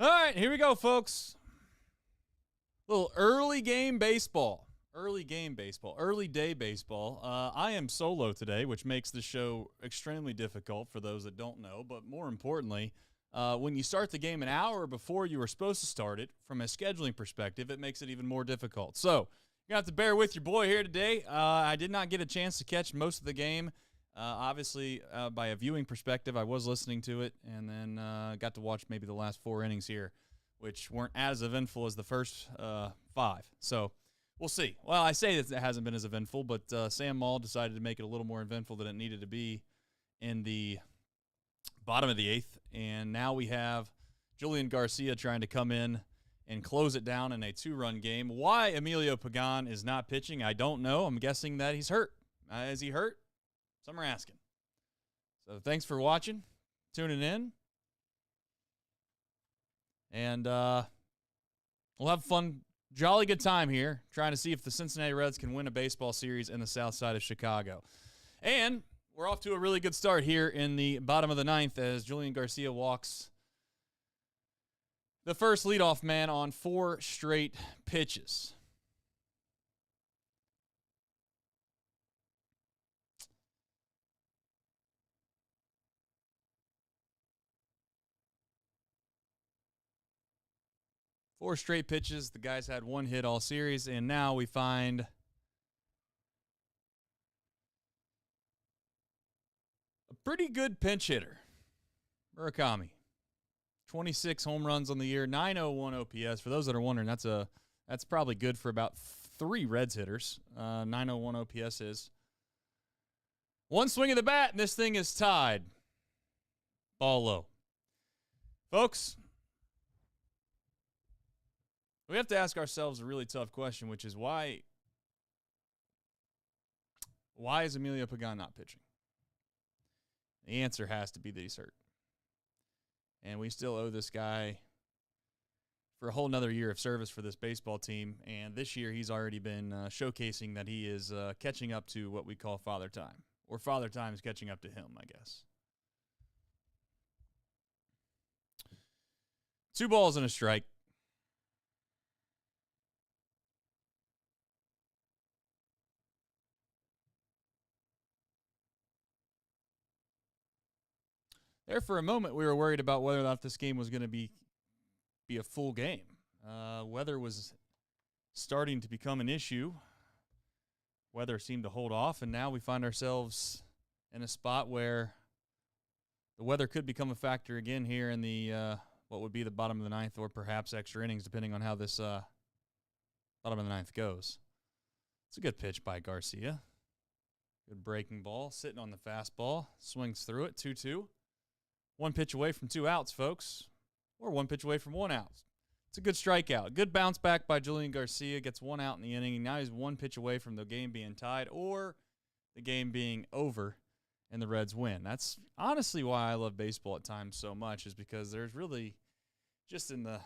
All right, here we go, folks. Little early game baseball. Early day baseball. I am solo today, which makes the show extremely difficult for those that don't know. But more importantly, when you start the game an hour before you were supposed to start it, from a scheduling perspective, it makes it even more difficult. So you're going to have to bear with your boy here today. I did not get a chance to catch most of the game. Obviously, by a viewing perspective, I was listening to it, and then got to watch maybe the last 4 innings here, which weren't as eventful as the first 5. So we'll see. Well, I say that it hasn't been as eventful, but Sam Maul decided to make it a little more eventful than it needed to be in the bottom of the 8th. And now we have Julian Garcia trying to come in and close it down in a 2-run game. Why Emilio Pagan is not pitching, I don't know. I'm guessing that he's hurt. Is he hurt? Some are asking. So thanks for watching, tuning in. And we'll have a fun, jolly good time here trying to see if the Cincinnati Reds can win a baseball series in the south side of Chicago. And we're off to a really good start here in the bottom of the 9th as Julian Garcia walks the first leadoff man on 4 straight pitches. Four straight pitches. The guy's had 1 hit all series, and now we find a pretty good pinch hitter, Murakami. 26 home runs on the year, 901 OPS. For those that are wondering, that's probably good for about 3 Reds hitters. 901 OPS is. 1 swing of the bat, and this thing is tied. Ball low. Folks, we have to ask ourselves a really tough question, which is why is Emilio Pagan not pitching? The answer has to be that he's hurt. And we still owe this guy for a whole nother year of service for this baseball team. And this year he's already been showcasing that he is catching up to what we call father time. Or father time is catching up to him, I guess. 2 balls and a strike. There for a moment, we were worried about whether or not this game was going to be a full game. Weather was starting to become an issue. Weather seemed to hold off, and now we find ourselves in a spot where the weather could become a factor again here in the what would be the bottom of the 9th or perhaps extra innings, depending on how this bottom of the 9th goes. It's a good pitch by Garcia. Good breaking ball, sitting on the fastball, swings through it, 2-2. 1 pitch away from 2 outs, folks, or 1 pitch away from 1 out. It's a good strikeout. Good bounce back by Julian Garcia. Gets 1 out in the inning. Now he's 1 pitch away from the game being tied or the game being over and the Reds win. That's honestly why I love baseball at times so much, is because there's really just in the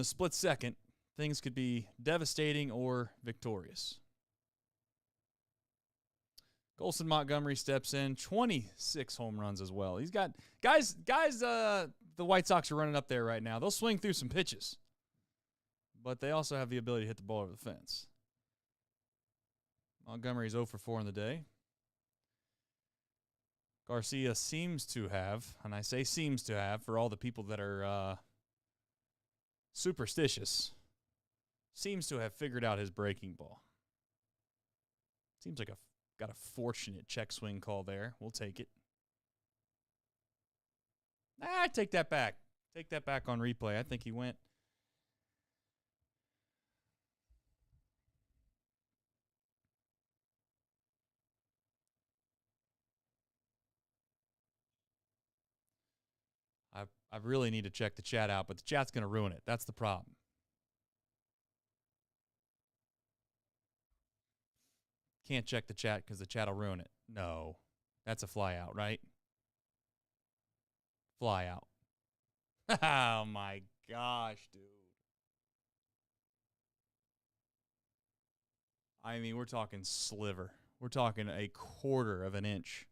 split second, things could be devastating or victorious. Colson Montgomery steps in, 26 home runs as well. He's got guys. The White Sox are running up there right now. They'll swing through some pitches, but they also have the ability to hit the ball over the fence. Montgomery's 0 for 4 in the day. Garcia seems to have, and I say seems to have, for all the people that are superstitious, seems to have figured out his breaking ball. Seems like got a fortunate check swing call there. We'll take it. Take that back. Take that back on replay. I think he went. I really need to check the chat out, but the chat's going to ruin it. That's the problem. Can't check the chat because the chat will ruin it. No, that's a fly out, right? Fly out. Oh, my gosh, dude. I mean, we're talking sliver. We're talking a quarter of an inch.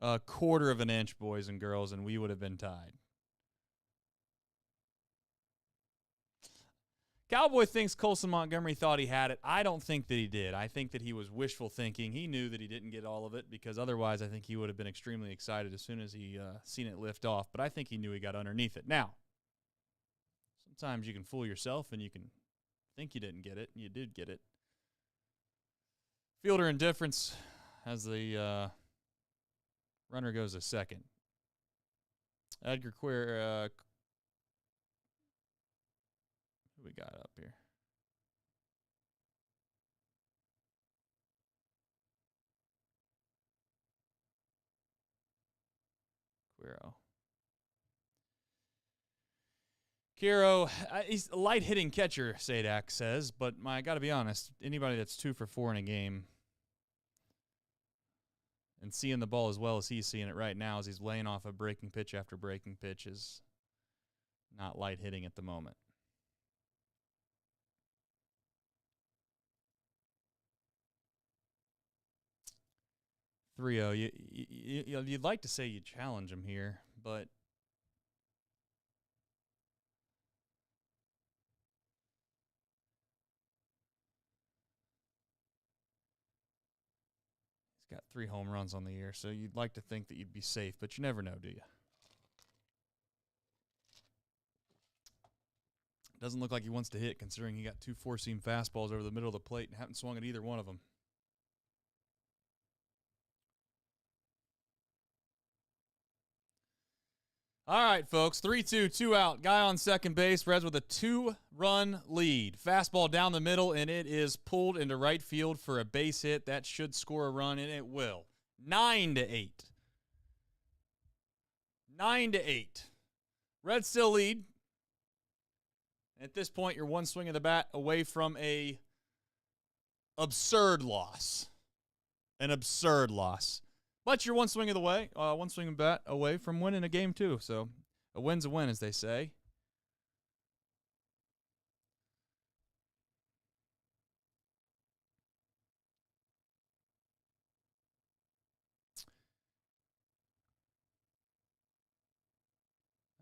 a quarter of an inch, boys and girls, and we would have been tied. Cowboy thinks Colson Montgomery thought he had it. I don't think that he did. I think that he was wishful thinking. He knew that he didn't get all of it because otherwise I think he would have been extremely excited as soon as he seen it lift off. But I think he knew he got underneath it. Now, sometimes you can fool yourself and you can think you didn't get it, and you did get it. Fielder indifference as the runner goes to second. Edgar Queer... who we got up here? Quiro, he's a light hitting catcher, Sadak says, but I got to be honest, anybody that's 2 for 4 in a game and seeing the ball as well as he's seeing it right now as he's laying off a breaking pitch after breaking pitch is not light hitting at the moment. 3-0. You'd like to say you challenge him here, but he's got 3 home runs on the year, so you'd like to think that you'd be safe, but you never know, do you? Doesn't look like he wants to hit, considering he got 2 four-seam fastballs over the middle of the plate and haven't swung at either one of them. All right, folks, 3-2, 2 out. Guy on second base. Reds with a 2-run lead. Fastball down the middle, and it is pulled into right field for a base hit. That should score a run, and it will. 9-8. 9-8. Reds still lead. At this point, you're one swing of the bat away from a absurd loss. An absurd loss. But you're one swing of the way, one swing of the bat away from winning a game too. So a win's a win, as they say.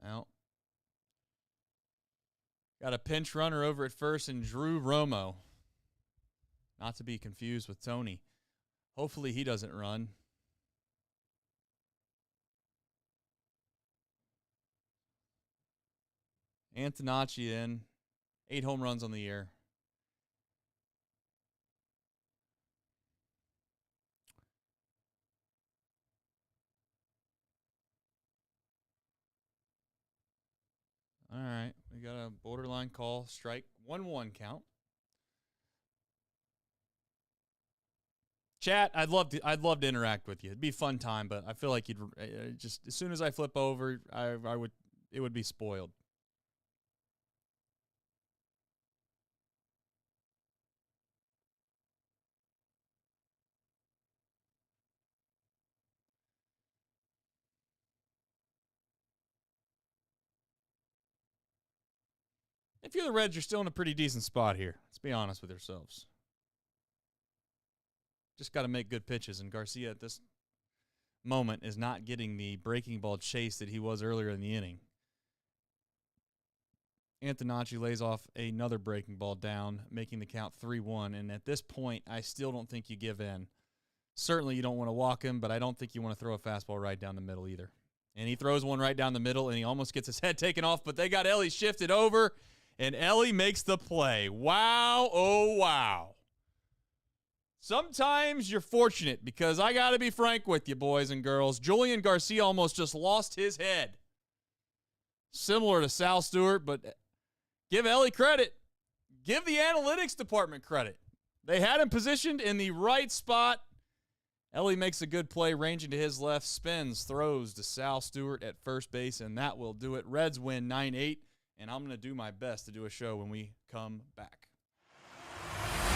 Well, got a pinch runner over at first and Drew Romo. Not to be confused with Tony. Hopefully he doesn't run. Antonacci in. 8 home runs on the year. All right, we got a borderline call, strike, 1-1 count. Chat, I'd love to interact with you. It'd be a fun time, but I feel like you'd just as soon as I flip over, it would be spoiled. If you're the Reds, you're still in a pretty decent spot here. Let's be honest with yourselves. Just got to make good pitches, and Garcia at this moment is not getting the breaking ball chase that he was earlier in the inning. Antonacci lays off another breaking ball down, making the count 3-1, and at this point, I still don't think you give in. Certainly you don't want to walk him, but I don't think you want to throw a fastball right down the middle either. And he throws one right down the middle, and he almost gets his head taken off, but they got Ellie shifted over, and Ellie makes the play. Wow, oh wow. Sometimes you're fortunate because I got to be frank with you, boys and girls. Julian Garcia almost just lost his head. Similar to Sal Stewart, but give Ellie credit. Give the analytics department credit. They had him positioned in the right spot. Ellie makes a good play, ranging to his left, spins, throws to Sal Stewart at first base, and that will do it. Reds win 9-8. And I'm going to do my best to do a show when we come back.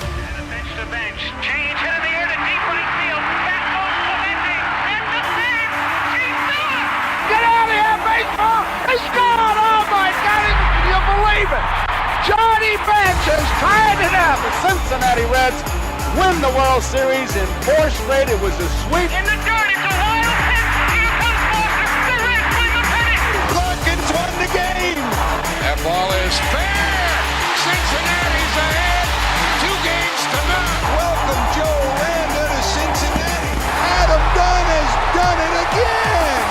And a bench to bench. Change hit in the air to deep right field. Back goes Clemente. And the save. She's done. Get out of here, baseball. It's gone. Oh, my God. Can you believe it? Johnny Bench has tied it up. The Cincinnati Reds win the World Series in 4 straight. It was a sweep. In the dirt. It's a wild pitch. the game. That ball is fair. Cincinnati's ahead. 2 games to none. Welcome Joe Aranda to Cincinnati. Adam Dunn has done it again.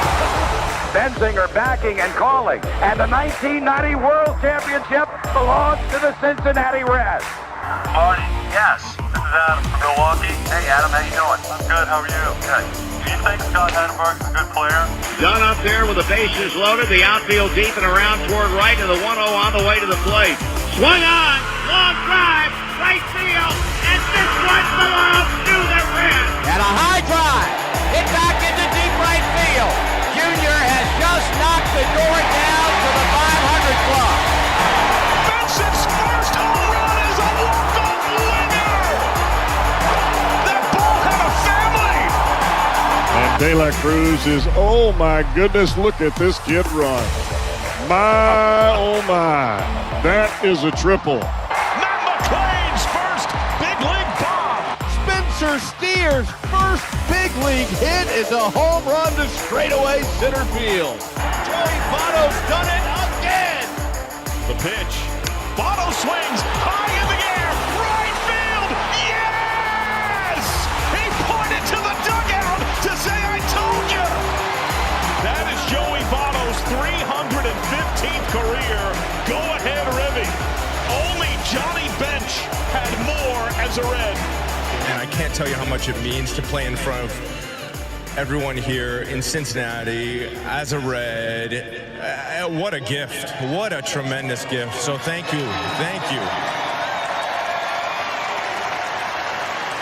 Benzinger backing and calling. And the 1990 World Championship belongs to the Cincinnati Reds. Marty, yes. This is Adam from Milwaukee. Hey, Adam, how you doing? I'm good. How are you? Good. Do you think Scott Chatterbox is a good player? Dunn up there with the bases loaded, the outfield deep and around toward right, and the 1-0 on the way to the plate. Swung on, long drive, right field, and this one belongs to the Reds. And a high drive, hit back into deep right field. Junior has just knocked the door down to the 500 club. Benson's first home run is a walk-off winner. That ball had a family. And De La Cruz is, oh my goodness, look at this kid run. My, oh my, that is a triple. Matt McClain's first big league bomb. Spencer Steer's first big league hit is a home run to straightaway center field. Joey Votto's done it again. The pitch. Bottle swings high in the air. Right field. Yes! He pointed to the dugout to say, I told you. That is Joey Votto's 315th career go-ahead ribby. Only Johnny Bench had more as a Red. And I can't tell you how much it means to play in front of everyone here in Cincinnati as a Red. What a gift. What a tremendous gift. So thank you. Thank you.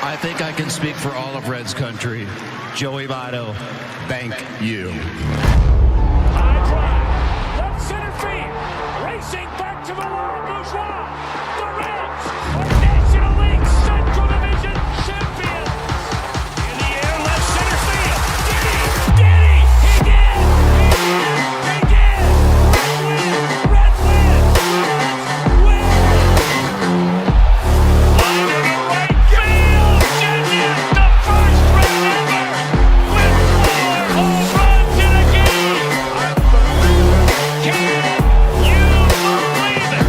I think I can speak for all of Reds country. Joey Votto, thank you. High drive, left center field, racing back to the line, Bourgeois. The Reds are National League Central Division champions. In the air, left center field. Did he? He did! He did! Red win! Win! Line to the right field. Genius, the first Red ever with 4 home runs in a game. Can you believe it?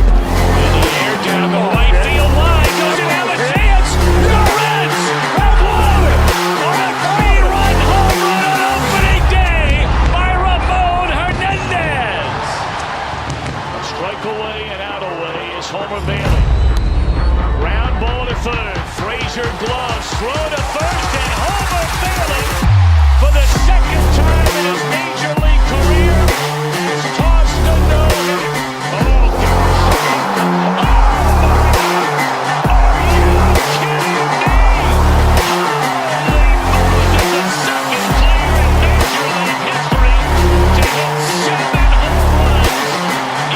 In the air, down the right field line. Does it have a chance? The Reds have won on a 3-run home run on opening day by Ramon Hernandez. A strike away and out away is Homer Bailey. Ground ball to third. Frazier gloves. Throw to first, and Homer Bailey, for the second time in his major league career, has tossed a no-hitter. Oh, gosh. Oh, my God. Are you kidding me? Holy Moses, the second player in major league history to hit 7 home runs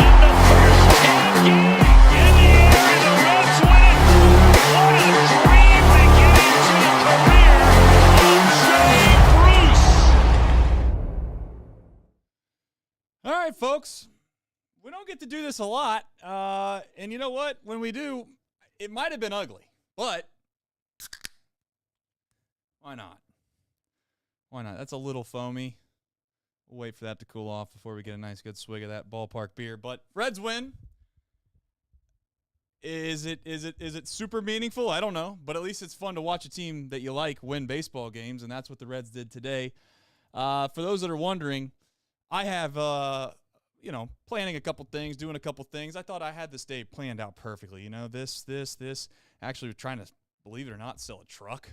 in the first 10 games. In the air, and the Reds win. What a dream beginning to the career of Jay Bruce. All right, folks. We don't get to do this a lot. And you know what? When we do, it might have been ugly. But why not? Why not? That's a little foamy. We'll wait for that to cool off before we get a nice good swig of that ballpark beer. But Reds win. Is it super meaningful? I don't know. But at least it's fun to watch a team that you like win baseball games, and that's what the Reds did today. For those that are wondering, I have planning a couple things, doing a couple things. I thought I had this day planned out perfectly. You know, this. Actually, we're trying to, believe it or not, sell a truck.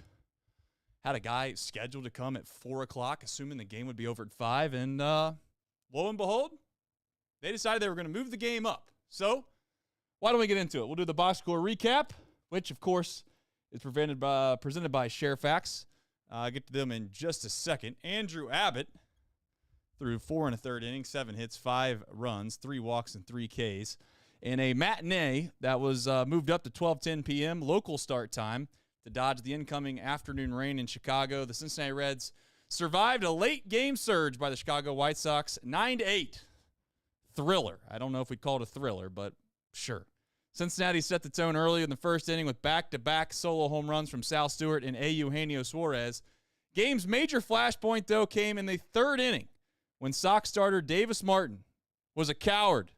Had a guy scheduled to come at 4 o'clock, assuming the game would be over at 5. And lo and behold, they decided they were going to move the game up. So why don't we get into it? We'll do the box score recap, which, of course, is presented by Sharefax. I'll get to them in just a second. Andrew Abbott threw 4 1/3 innings, 7 hits, 5 runs, 3 walks, and 3 Ks. In a matinee that was moved up to 12:10 p.m. local start time to dodge the incoming afternoon rain in Chicago, the Cincinnati Reds survived a late game surge by the Chicago White Sox, 9-8. Thriller. I don't know if we'd call it a thriller, but sure. Cincinnati set the tone early in the first inning with back-to-back solo home runs from Sal Stewart and Eugenio Suarez. Game's major flashpoint, though, came in the third inning when Sox starter Davis Martin was a coward.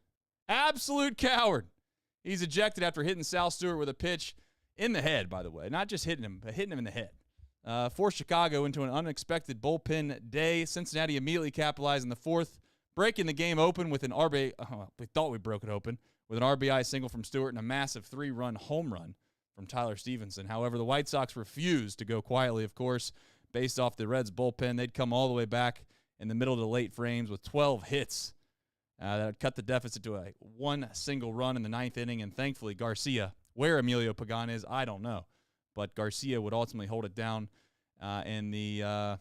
Absolute coward. He's ejected after hitting Sal Stewart with a pitch in the head, by the way. Not just hitting him, but hitting him in the head. Forced Chicago into an unexpected bullpen day. Cincinnati immediately capitalized in the fourth, breaking the game open with an RBI. We thought we broke it open with an RBI single from Stewart and a massive 3-run home run from Tyler Stevenson. However, the White Sox refused to go quietly, of course, based off the Reds' bullpen. They'd come all the way back in the middle of the late frames with 12 hits. That would cut the deficit to a one single run in the ninth inning, and thankfully Garcia, where Emilio Pagan is, I don't know. But Garcia would ultimately hold it down, and the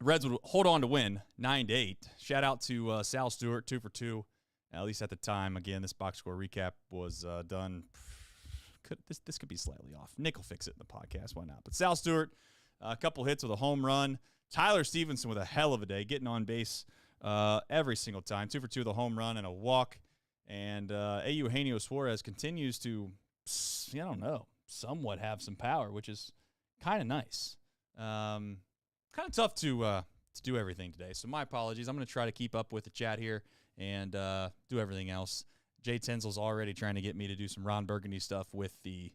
Reds would hold on to win 9-8. Shout out to Sal Stewart, 2 for 2, at least at the time. Again, this box score recap was done. This could be slightly off. Nick will fix it in the podcast. Why not? But Sal Stewart, a couple hits with a home run. Tyler Stevenson with a hell of a day, getting on base every single time. 2 for 2 with a home run and a walk. And Eugenio Suarez continues to, I don't know, somewhat have some power, which is kind of nice. Kind of tough to do everything today. So my apologies. I'm going to try to keep up with the chat here and do everything else. Jay Tenzel's already trying to get me to do some Ron Burgundy stuff with the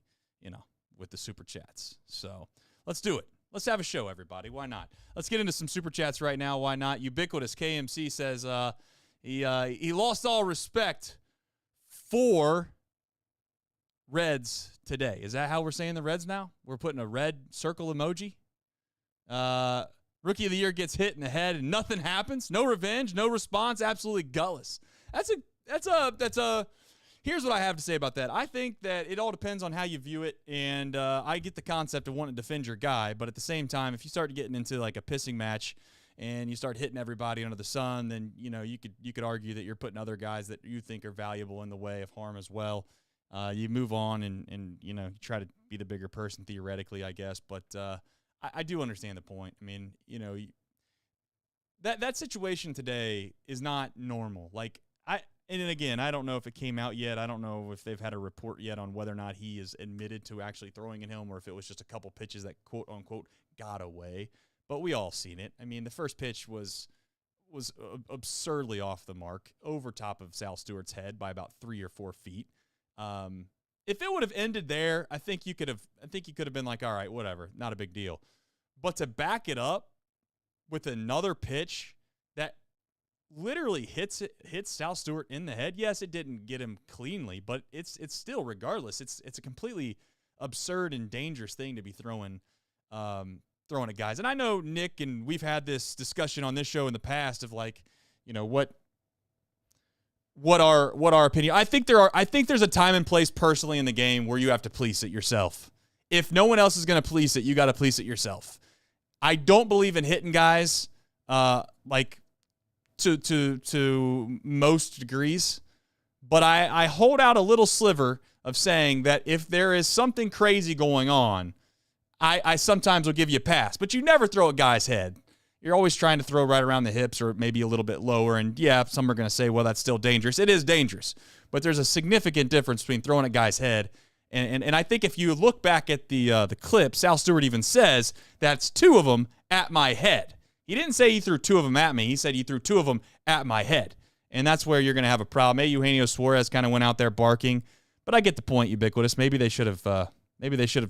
super chats. So let's do it. Let's have a show, everybody. Why not? Let's get into some super chats right now. Why not? Ubiquitous KMC says he lost all respect for Reds today. Is that how we're saying the Reds now? We're putting a red circle emoji. Rookie of the year gets hit in the head and nothing happens. No revenge, no response. Absolutely gutless. Here's what I have to say about that. I think that it all depends on how you view it, and I get the concept of wanting to defend your guy, but at the same time, if you start getting into like a pissing match and you start hitting everybody under the sun, then you could argue that you're putting other guys that you think are valuable in the way of harm as well. You move on and you try to be the bigger person theoretically, I guess, but I do understand the point. I mean, that situation today is not normal. And then again, I don't know if it came out yet. I don't know if they've had a report yet on whether or not he is admitted to actually throwing at him or if it was just a couple pitches that quote unquote got away. But we all seen it. I mean, the first pitch was absurdly off the mark, over top of Sal Stewart's head by about 3 or 4 feet. If it would have ended there, I think you could have been like, all right, whatever, not a big deal. But to back it up with another pitch that literally hits Sal Stewart in the head. Yes, it didn't get him cleanly, but it's still, regardless, it's a completely absurd and dangerous thing to be throwing at guys. And I know Nick and we've had this discussion on this show in the past of what our opinion. I think there's a time and place personally in the game where you have to police it yourself. If no one else is going to police it, you got to police it yourself. I don't believe in hitting guys to most degrees, but I hold out a little sliver of saying that if there is something crazy going on, I sometimes will give you a pass, but you never throw a guy's head. You're always trying to throw right around the hips or maybe a little bit lower, and yeah, some are going to say, well, that's still dangerous. It is dangerous, but there's a significant difference between throwing a guy's head and I think if you look back at the clip, Sal Stewart even says that's 2 of them at my head. He didn't say he threw 2 of them at me. He said he threw 2 of them at my head. And that's where you're going to have a problem. Eugenio Suarez kind of went out there barking. But I get the point, Ubiquitous. Maybe they should have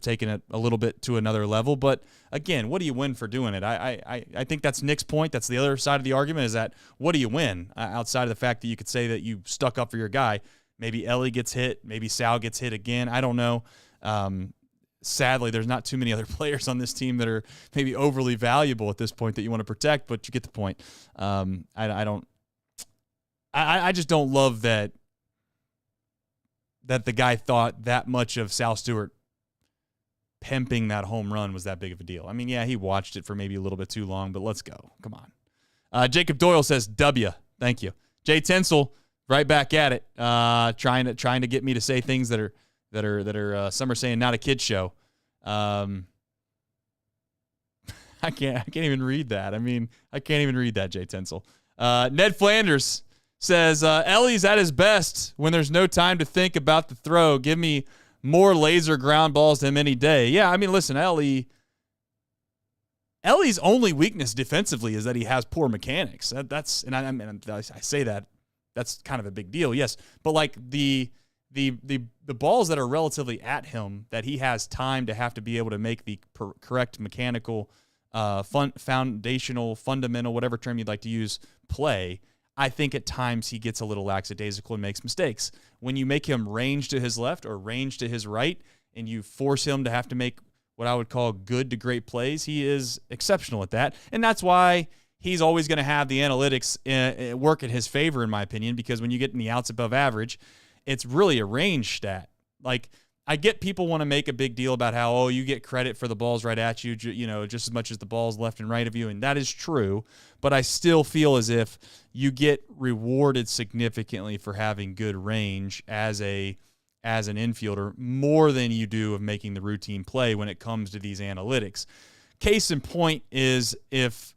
taken it a little bit to another level. But, again, what do you win for doing it? I think that's Nick's point. That's the other side of the argument is that what do you win outside of the fact that you could say that you stuck up for your guy. Maybe Ellie gets hit. Maybe Sal gets hit again. I don't know. Sadly, there's not too many other players on this team that are maybe overly valuable at this point that you want to protect, but you get the point. I just don't love that the guy thought that much of Sal Stewart pimping that home run was that big of a deal. I mean, yeah, he watched it for maybe a little bit too long, but let's go. Come on. Jacob Doyle says W. Thank you. Jay Tensel, right back at it, trying to get me to say things that are some are saying not a kid's show. I can't even read that. I mean, I can't even read that, Jay Tensel. Ned Flanders says, Ellie's at his best when there's no time to think about the throw. Give me more laser ground balls than him any day. Yeah, I mean, listen, Ellie's only weakness defensively is that he has poor mechanics. I say that that's kind of a big deal, yes. But like the balls that are relatively at him, that he has time to have to be able to make the correct mechanical, foundational, fundamental, whatever term you'd like to use, play, I think at times he gets a little lackadaisical and makes mistakes. When you make him range to his left or range to his right, and you force him to have to make what I would call good to great plays, he is exceptional at that. And that's why he's always going to have the analytics work in his favor, in my opinion, because when you get in the outs above average, it's really a range stat. Like, I get people want to make a big deal about how, oh, you get credit for the balls right at you, just as much as the balls left and right of you, and that is true, but I still feel as if you get rewarded significantly for having good range as an infielder more than you do of making the routine play when it comes to these analytics. Case in point is if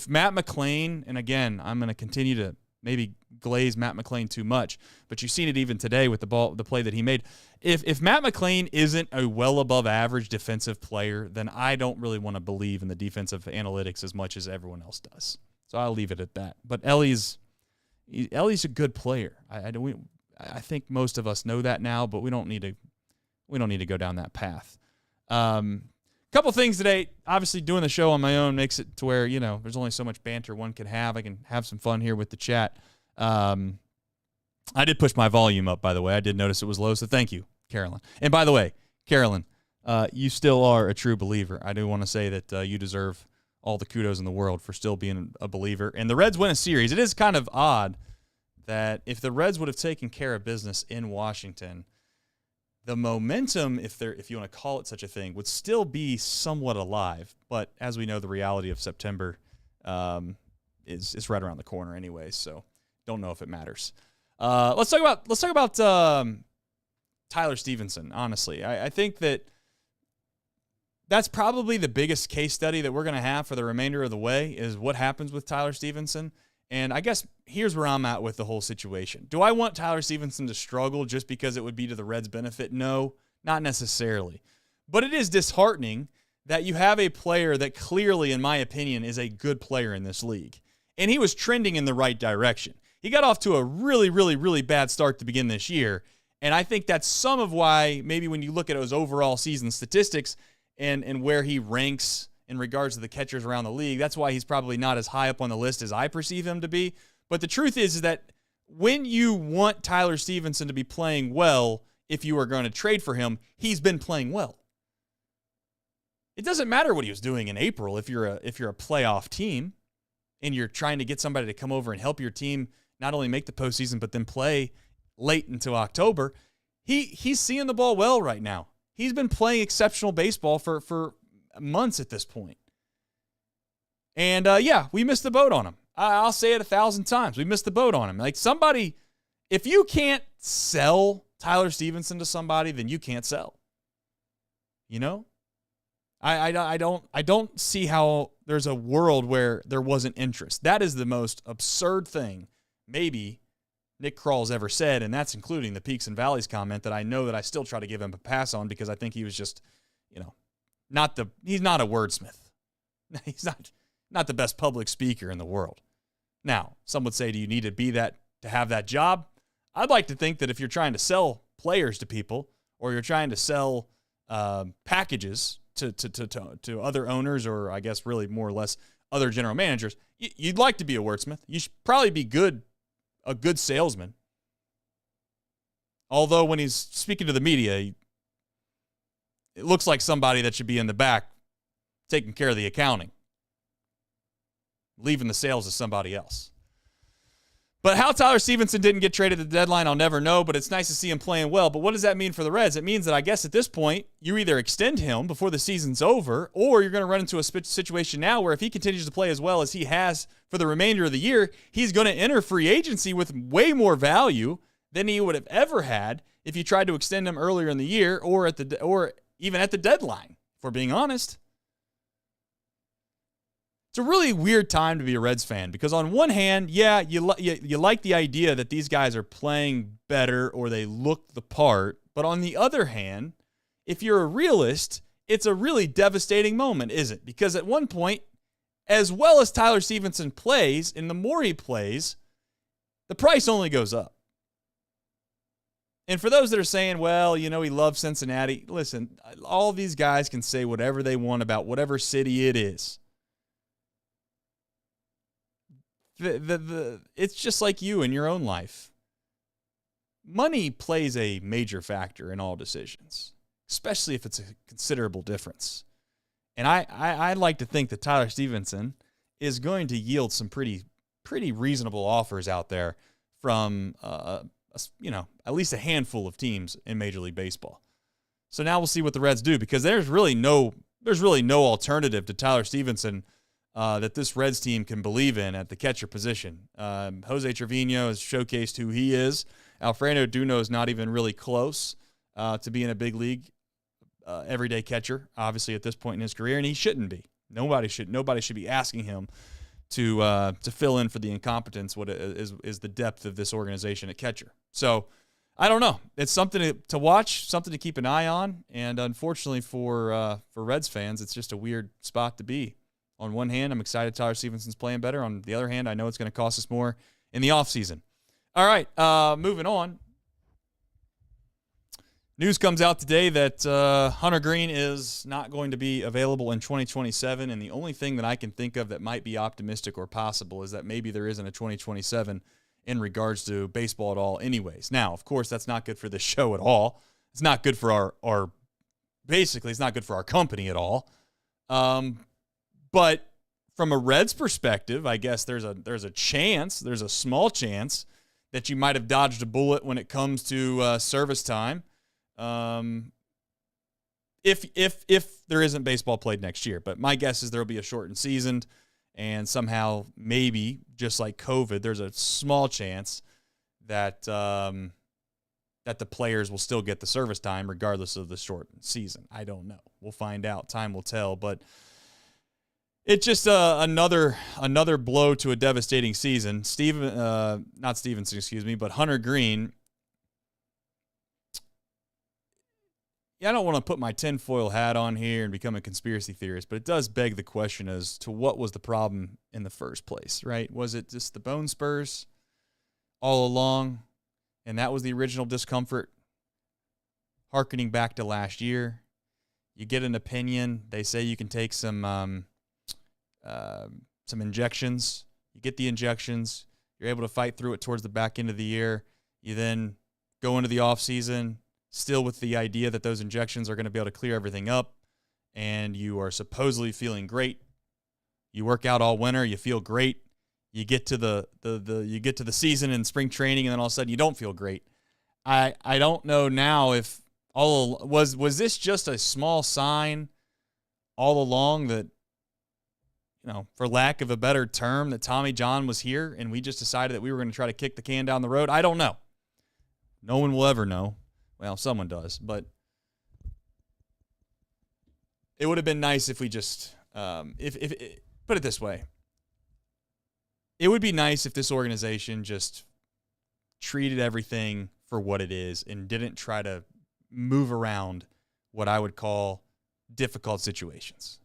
Matt McLain, and again, I'm going to continue to maybe glaze Matt McLain too much, but you've seen it even today with the play that he made. If Matt McLain isn't a well above average defensive player, then I don't really want to believe in the defensive analytics as much as everyone else does. So I'll leave it at that. But Ellie's a good player. I think most of us know that now, but we don't need to go down that path. Couple things today. Obviously, doing the show on my own makes it to where, there's only so much banter one can have. I can have some fun here with the chat. I did push my volume up, by the way. I did notice it was low, so thank you, Carolyn. And by the way, Carolyn, you still are a true believer. I do want to say that you deserve all the kudos in the world for still being a believer. And the Reds win a series. It is kind of odd that if the Reds would have taken care of business in Washington, the momentum, if you want to call it such a thing, would still be somewhat alive. But as we know, the reality of September is right around the corner anyway, so don't know if it matters. Let's talk about Tyler Stevenson, honestly. I think that's probably the biggest case study that we're going to have for the remainder of the way is what happens with Tyler Stevenson. And I guess here's where I'm at with the whole situation. Do I want Tyler Stevenson to struggle just because it would be to the Reds' benefit? No, not necessarily. But it is disheartening that you have a player that clearly, in my opinion, is a good player in this league. And he was trending in the right direction. He got off to a really, really, really bad start to begin this year. And I think that's some of why maybe when you look at his overall season statistics and where he ranks in regards to the catchers around the league, that's why he's probably not as high up on the list as I perceive him to be. But the truth is that when you want Tyler Stevenson to be playing well, if you are going to trade for him, he's been playing well. It doesn't matter what he was doing in April if you're a playoff team and you're trying to get somebody to come over and help your team not only make the postseason but then play late into October. He's seeing the ball well right now. He's been playing exceptional baseball for months at this point. And, we missed the boat on him. I'll say it 1,000 times. We missed the boat on him. Like, somebody, if you can't sell Tyler Stevenson to somebody, then you can't sell. I don't see how there's a world where there wasn't interest. That is the most absurd thing maybe Nick Krall's ever said, and that's including the peaks and valleys comment that I know that I still try to give him a pass on because I think he was just, he's not a wordsmith. He's not the best public speaker in the world. Now, some would say, do you need to be that to have that job? I'd like to think that if you're trying to sell players to people or you're trying to sell packages to other owners or I guess really more or less other general managers, you'd like to be a wordsmith. You should probably be a good salesman. Although when he's speaking to the media, it looks like somebody that should be in the back taking care of the accounting, leaving the sales to somebody else. But how Tyler Stevenson didn't get traded at the deadline, I'll never know, but it's nice to see him playing well. But what does that mean for the Reds? It means that I guess at this point, you either extend him before the season's over, or you're going to run into a situation now where if he continues to play as well as he has for the remainder of the year, he's going to enter free agency with way more value than he would have ever had if you tried to extend him earlier in the year or even at the deadline, if we're being honest. It's a really weird time to be a Reds fan because on one hand, you like the idea that these guys are playing better or they look the part. But on the other hand, if you're a realist, it's a really devastating moment, isn't it? Because at one point, as well as Tyler Stevenson plays, and the more he plays, the price only goes up. And for those that are saying, well, he loves Cincinnati, listen, all these guys can say whatever they want about whatever city it is. It's just like you in your own life. Money plays a major factor in all decisions, especially if it's a considerable difference. And I like to think that Tyler Stevenson is going to yield some pretty reasonable offers out there from at least a handful of teams in Major League Baseball. So now we'll see what the Reds do, because there's really no alternative to Tyler Stevenson that this Reds team can believe in at the catcher position. Jose Trevino has showcased who he is. Alfredo Duno is not even really close to being a big league everyday catcher, obviously, at this point in his career, and he shouldn't be. Nobody should be asking him to fill in for the incompetence. What is the depth of this organization at catcher? So I don't know. It's something to watch, something to keep an eye on, and unfortunately for Reds fans, it's just a weird spot to be. On one hand, I'm excited Tyler Stevenson's playing better. On the other hand, I know it's going to cost us more in the offseason. All right, moving on. News comes out today that Hunter Greene is not going to be available in 2027, and the only thing that I can think of that might be optimistic or possible is that maybe there isn't a 2027 in regards to baseball at all anyways. Now, of course, that's not good for this show at all. It's not good for basically, it's not good for our company at all. But from a Reds perspective, I guess there's a small chance that you might have dodged a bullet when it comes to service time. If there isn't baseball played next year. But my guess is there will be a shortened season, and somehow, maybe, just like COVID, there's a small chance that that the players will still get the service time regardless of the shortened season. I don't know. We'll find out. Time will tell. But it's just another blow to a devastating season. Not Stevenson, excuse me, but Hunter Greene. I don't want to put my tinfoil hat on here and become a conspiracy theorist, but it does beg the question as to what was the problem in the first place, right? Was it just the bone spurs all along, and that was the original discomfort? Harkening back to last year, you get an opinion. They say you can take some injections. You get the injections. You're able to fight through it towards the back end of the year. You then go into the offseason still with the idea that those injections are going to be able to clear everything up, and you are supposedly feeling great. You work out all winter, you feel great. You get to the season in spring training, and then all of a sudden you don't feel great. I don't know now if was this just a small sign all along that, for lack of a better term, that Tommy John was here and we just decided that we were going to try to kick the can down the road? I don't know. No one will ever know. Well, someone does, but it would have been nice if we just, if put it this way, it would be nice if this organization just treated everything for what it is and didn't try to move around what I would call difficult situations.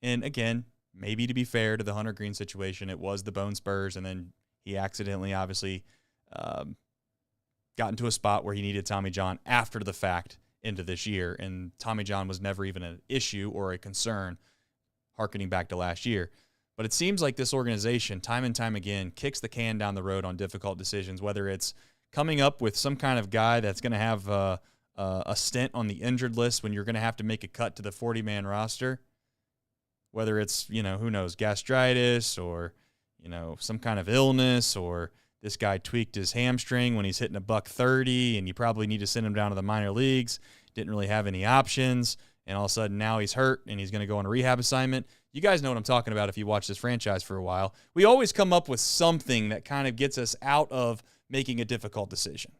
And again, maybe to be fair to the Hunter Greene situation, it was the bone spurs, and then he accidentally, obviously, got into a spot where he needed Tommy John after the fact into this year, and Tommy John was never even an issue or a concern hearkening back to last year. But it seems like this organization, time and time again, kicks the can down the road on difficult decisions, whether it's coming up with some kind of guy that's going to have a stint on the injured list when you're going to have to make a cut to the 40-man roster, whether it's, who knows, gastritis or, some kind of illness, or this guy tweaked his hamstring when he's hitting $130 and you probably need to send him down to the minor leagues. Didn't really have any options, and all of a sudden now he's hurt and he's going to go on a rehab assignment. You guys know what I'm talking about if you watch this franchise for a while. We always come up with something that kind of gets us out of making a difficult decision.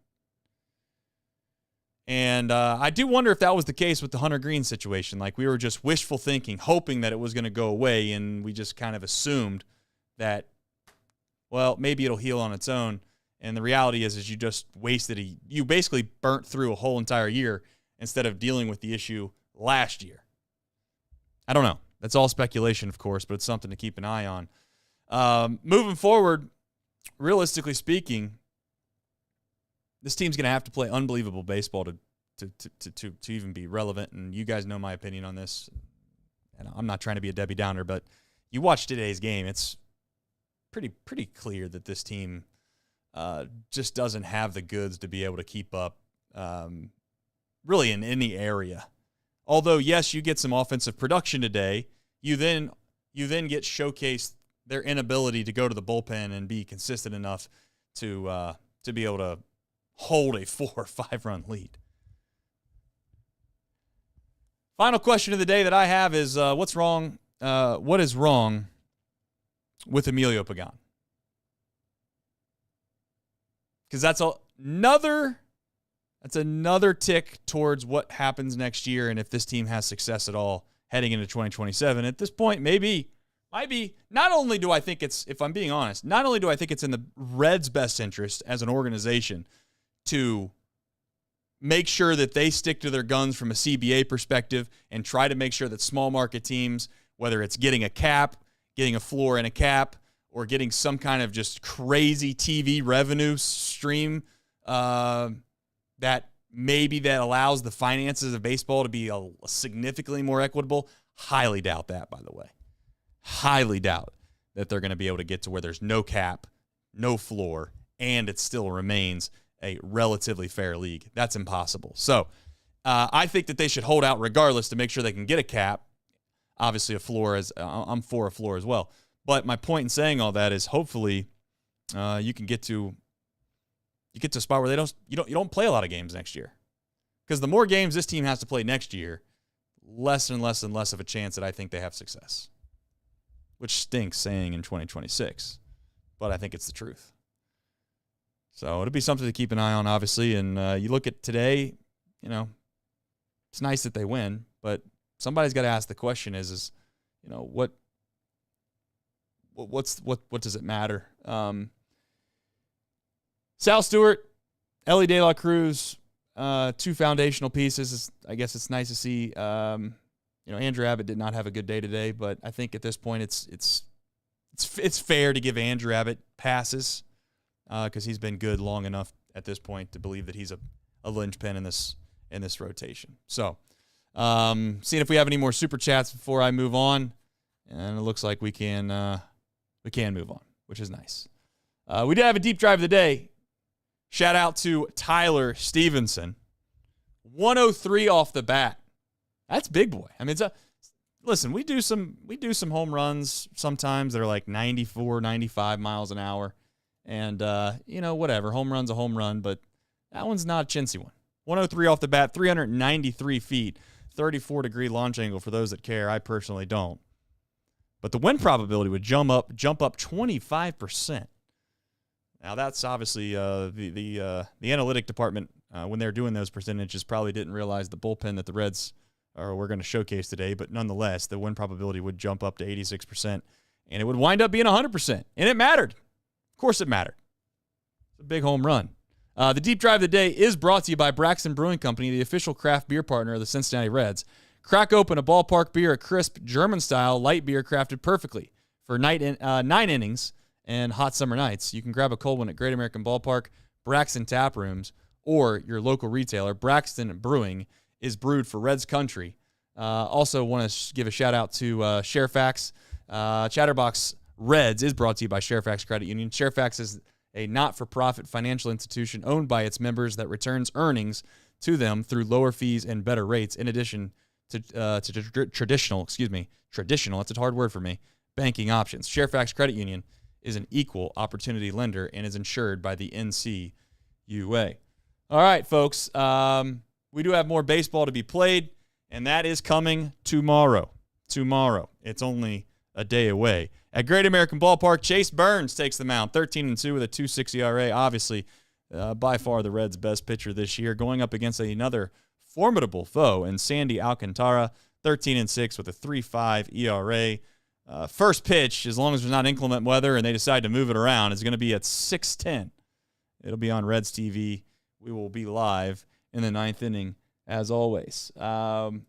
And I do wonder if that was the case with the Hunter Greene situation. Like, we were just wishful thinking, hoping that it was going to go away, and we just kind of assumed that, well, maybe it'll heal on its own. And the reality is you just wasted you basically burnt through a whole entire year instead of dealing with the issue last year. I don't know. That's all speculation, of course, but it's something to keep an eye on. Moving forward, realistically speaking, this team's going to have to play unbelievable baseball to even be relevant. And you guys know my opinion on this. And I'm not trying to be a Debbie Downer, but you watch today's game, it's pretty clear that this team just doesn't have the goods to be able to keep up really in any area. Although, yes, you get some offensive production today, you then get showcased their inability to go to the bullpen and be consistent enough to be able to hold a 4 or 5 run lead. Final question of the day that I have is what's wrong? What is wrong with Emilio Pagan? Because that's another tick towards what happens next year, and if this team has success at all heading into 2027. At this point, might be. Not only do I think it's, if I'm being honest, not only do I think it's in the Reds' best interest as an organization to make sure that they stick to their guns from a CBA perspective and try to make sure that small market teams, whether it's getting a cap, getting a floor and a cap, or getting some kind of just crazy TV revenue stream that allows the finances of baseball to be significantly more equitable. Highly doubt that, by the way. Highly doubt that they're going to be able to get to where there's no cap, no floor, and it still remains a relatively fair league. That's impossible. So I think that they should hold out regardless to make sure they can get a cap. Obviously, a floor I'm for a floor as well. But my point in saying all that is hopefully you get to a spot where you don't play a lot of games next year. Because the more games this team has to play next year, less and less and less of a chance that I think they have success. Which stinks saying in 2026, but I think it's the truth. So it'll be something to keep an eye on, obviously. And you look at today, it's nice that they win, but somebody's got to ask the question: what does it matter? Sal Stewart, Ellie De La Cruz, 2 foundational pieces. I guess it's nice to see. Andrew Abbott did not have a good day today, but I think at this point it's fair to give Andrew Abbott passes because he's been good long enough at this point to believe that he's a linchpin in this rotation. So, seeing if we have any more super chats before I move on, and it looks like we can move on, which is nice. We did have a deep drive of the day. Shout out to Tyler Stevenson, 103 off the bat. That's big boy. I mean, listen, we do some home runs sometimes that are like 94, 95 miles an hour. And, whatever. Home run's a home run, but that one's not a chintzy one. 103 off the bat, 393 feet, 34-degree launch angle for those that care. I personally don't. But the win probability would jump up 25%. Now, that's obviously the analytic department, when they're doing those percentages, probably didn't realize the bullpen that the Reds we're going to showcase today, but nonetheless, the win probability would jump up to 86%, and it would wind up being 100%, and it mattered. Of course it mattered. It's a big home run. The Deep Drive of the Day is brought to you by Braxton Brewing Company, the official craft beer partner of the Cincinnati Reds. Crack open a Ballpark Beer, a crisp, German-style light beer crafted perfectly for 9 innings and hot summer nights. You can grab a cold one at Great American Ballpark, Braxton Taprooms, or your local retailer. Braxton Brewing is brewed for Reds country. Also want to give a shout out to Sharefax. Chatterbox Reds is brought to you by Sharefax Credit Union. Sharefax is a not-for-profit financial institution owned by its members that returns earnings to them through lower fees and better rates, in addition to traditional, that's a hard word for me, banking options. Sharefax Credit Union is an equal opportunity lender and is insured by the NCUA. All right, folks. We do have more baseball to be played, and that is coming tomorrow. It's only a day away. At Great American Ballpark, Chase Burns takes the mound, 13-2 with a 2.6 ERA. Obviously, by far the Reds' best pitcher this year, going up against another formidable foe in Sandy Alcantara, 13-6 with a 3.5 ERA. First pitch, as long as there's not inclement weather and they decide to move it around, is going to be at 6:10. It'll be on Reds TV. We will be live in the 9th inning, as always. Shout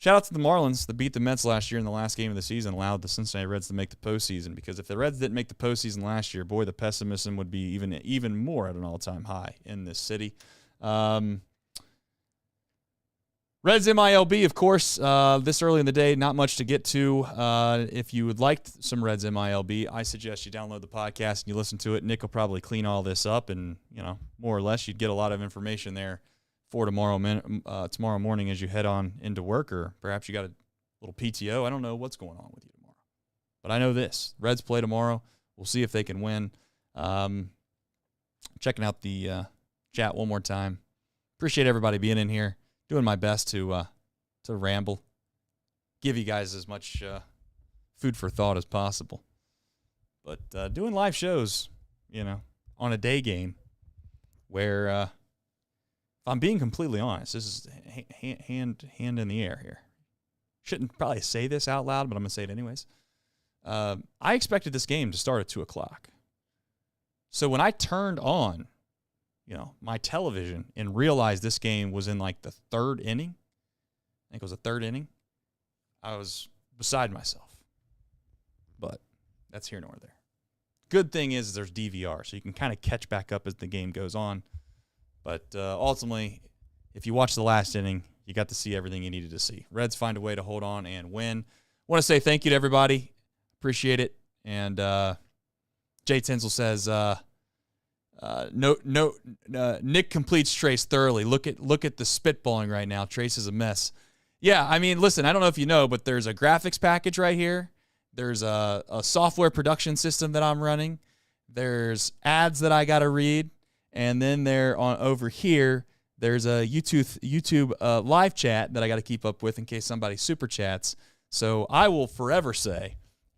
shout out to the Marlins that beat the Mets last year in the last game of the season, allowed the Cincinnati Reds to make the postseason. Because if the Reds didn't make the postseason last year, boy, the pessimism would be even more at an all-time high in this city. Reds MILB, of course, this early in the day, not much to get to. If you would like some Reds MILB, I suggest you download the podcast and you listen to it. Nick will probably clean all this up, and more or less, you'd get a lot of information there for tomorrow morning as you head on into work, or perhaps you got a little PTO. I don't know what's going on with you tomorrow, but I know this: Reds play tomorrow. We'll see if they can win. Checking out the chat one more time. Appreciate everybody being in here. Doing my best to ramble, give you guys as much food for thought as possible. But doing live shows, on a day game where, if I'm being completely honest, this is hand in the air here. Shouldn't probably say this out loud, but I'm going to say it anyways. I expected this game to start at 2 o'clock. So when I turned on my television and realized this game was in like the third inning, I think it was the third inning, I was beside myself. But that's here nor there. Good thing is there's DVR, so you can kind of catch back up as the game goes on. But ultimately, if you watch the last inning, you got to see everything you needed to see. Reds find a way to hold on and win. Want to say thank you to everybody. Appreciate it. And Jay Tinsel says, Nick completes Trace thoroughly. Look at the spitballing right now. Trace is a mess. Yeah, I mean, listen, I don't know if you know, but there's a graphics package right here. There's a software production system that I'm running. There's ads that I got to read. And then over here, there's a YouTube live chat that I got to keep up with in case somebody super chats. So I will forever say,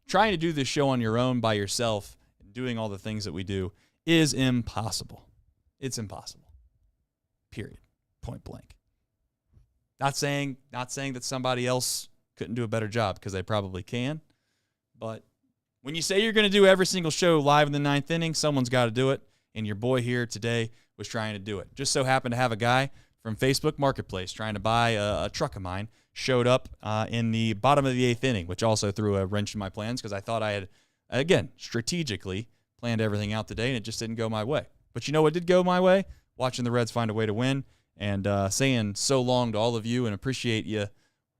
trying to do this show on your own by yourself, doing all the things that we do, is impossible. It's impossible. Period. Point blank. Not saying that somebody else couldn't do a better job, because they probably can. But when you say you're going to do every single show live in the ninth inning, someone's got to do it. And your boy here today was trying to do it. Just so happened to have a guy from Facebook Marketplace trying to buy a truck of mine showed up in the bottom of the eighth inning, which also threw a wrench in my plans, because I thought I had, again, strategically planned everything out today, and it just didn't go my way. But you know what did go my way? Watching the Reds find a way to win, and saying so long to all of you, and appreciate you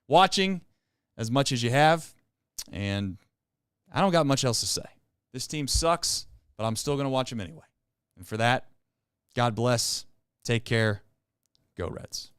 watching as much as you have. And I don't got much else to say. This team sucks, but I'm still going to watch them anyway. And for that, God bless. Take care. Go Reds.